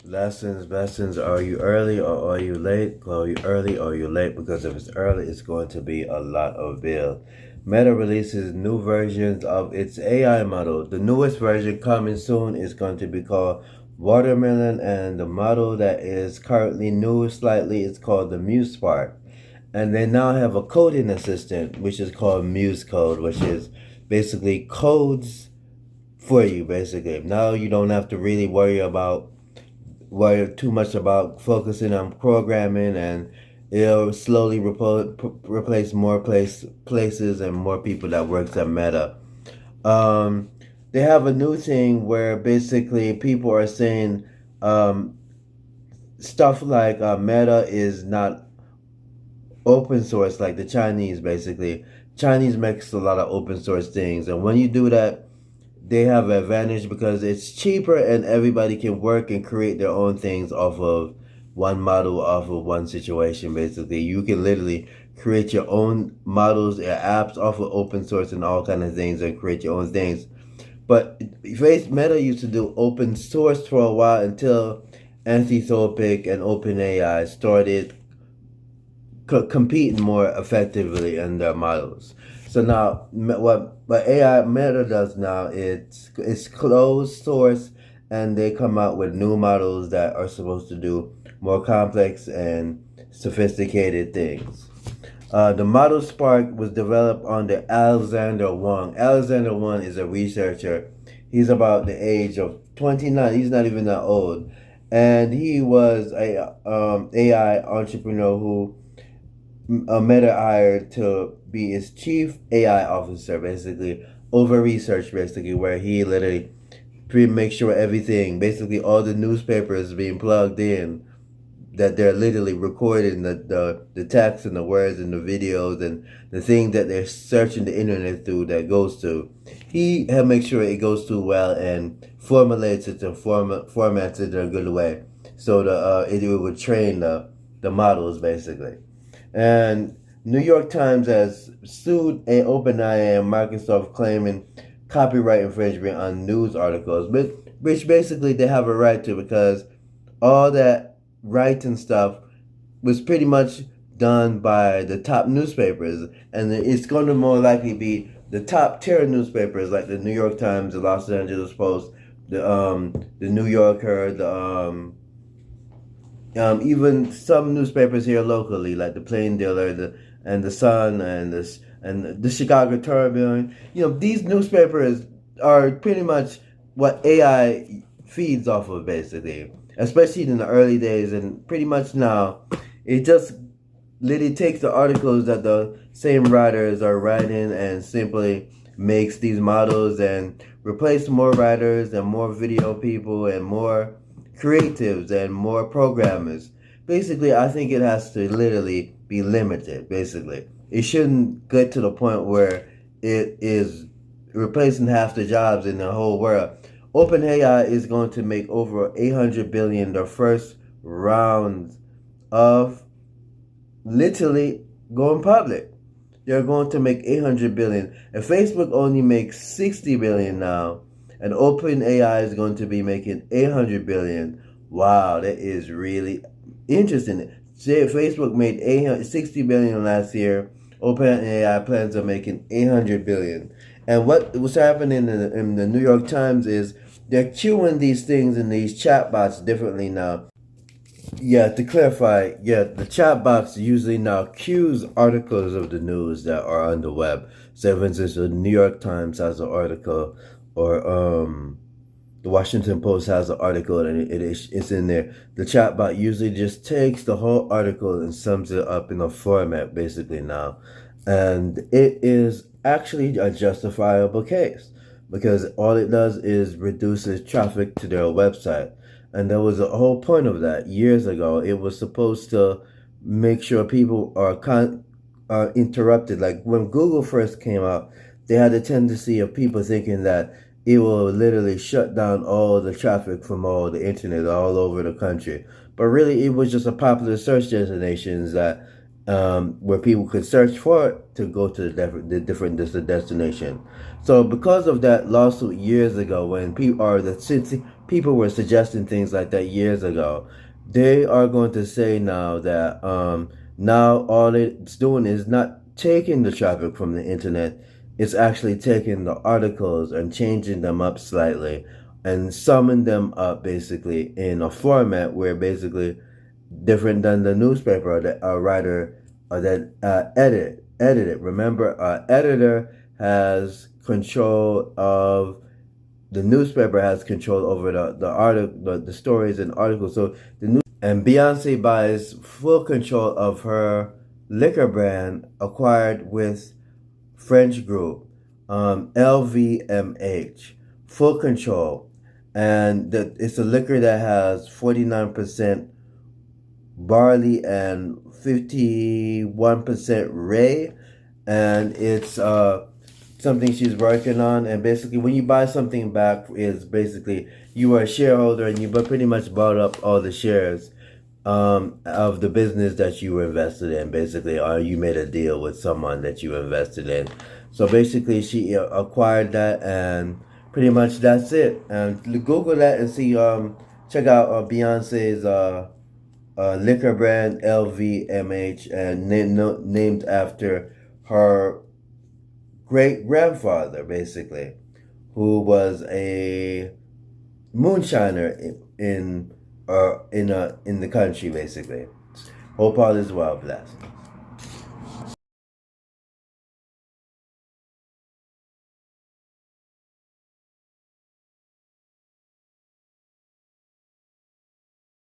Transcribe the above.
Lessons. Are you early or are you late? Are you early or are you late? Because if it's early, it's going to be a lot of bill. Meta releases new versions of its AI model. The newest version coming soon is going to be called Watermelon, and the model that is currently new slightly is called the Muse Spark. And they now have a coding assistant, which is called Muse Code, which is basically codes for you. Basically, now you don't have to really worry too much about focusing on programming, and it'll slowly replace more places and more people that works at Meta. Um, they have a new thing where basically people are saying um, stuff like Meta is not open source like the Chinese. Basically, Chinese makes a lot of open source things, and when you do that, they have an advantage because it's cheaper and everybody can work and create their own things off of one model, off of one situation. Basically, you can literally create your own models and apps off of open source and all kind of things and create your own things. But Meta used to do open source for a while until Anthropic and OpenAI started competing more effectively in their models. So now, what AI Meta does now, it's closed source, and they come out with new models that are supposed to do more complex and sophisticated things. The model Spark was developed under Alexander Wang. Alexander Wang is a researcher. He's about the age of 29. He's not even that old, and he was a AI entrepreneur who Meta hired to be his chief AI officer, basically over research, basically where he literally makes sure everything, basically all the newspapers being plugged in, that they're literally recording the text and the words and the videos and the thing that they're searching the internet through that goes to. He makes sure it goes through well and formulates it and formats it in a good way, so it would train the models basically. And New York Times has sued OpenAI and Microsoft, claiming copyright infringement on news articles, but which basically they have a right to, because all that writing stuff was pretty much done by the top newspapers, and it's going to more likely be the top tier newspapers like the New York Times, the Los Angeles Post, the New Yorker, even some newspapers here locally, like the Plain Dealer, the Sun, and the Chicago Tribune. These newspapers are pretty much what AI feeds off of, basically. Especially in the early days, and pretty much now, it just literally takes the articles that the same writers are writing and simply makes these models and replace more writers and more video people and more creatives and more programmers. Basically, I think it has to literally be limited, basically. It shouldn't get to the point where it is replacing half the jobs in the whole world. OpenAI is going to make over 800 billion the first round of literally going public. They're going to make 800 billion. And Facebook only makes 60 billion now, and OpenAI is going to be making 800 billion. Wow, that is really interesting. Facebook made 60 billion last year. OpenAI plans on making 800 billion. And what was happening in the New York Times is they're queuing these things in these chatbots differently now. Yeah, to clarify, the chat box usually now queues articles of the news that are on the web. So, for instance, the New York Times has an article, or the Washington Post has an article, and it's in there. The chat bot usually just takes the whole article and sums it up in a format, basically now, and it is actually a justifiable case, because all it does is reduces traffic to their website. And there was a whole point of that years ago. It was supposed to make sure people are interrupted. Like when Google first came out, they had a tendency of people thinking that it will literally shut down all the traffic from all the internet all over the country. But really, it was just a popular search destinations that where people could search for it to go to the different destination. So because of that lawsuit years ago, when people are the city people were suggesting things like that years ago. They are going to say now that now all it's doing is not taking the traffic from the internet, it's actually taking the articles and changing them up slightly and summing them up basically in a format where basically different than the newspaper or the writer or that edit it. Remember, editor has control of the newspaper, has control over the article, the stories and articles. So the news and Beyonce buys full control of her liquor brand acquired with French group LVMH, full control, and it's a liquor that has 49% barley and 51% Ray, and it's something she's working on. And basically, when you buy something back, is basically you are a shareholder and you pretty much bought up all the shares of the business that you were invested in, basically, or you made a deal with someone that you invested in. So basically, she acquired that, and pretty much that's it. And Google that and see, check out Beyonce's liquor brand LVMH, and named after her great grandfather, basically, who was a moonshiner in the country, basically. Hope all is well, blessed.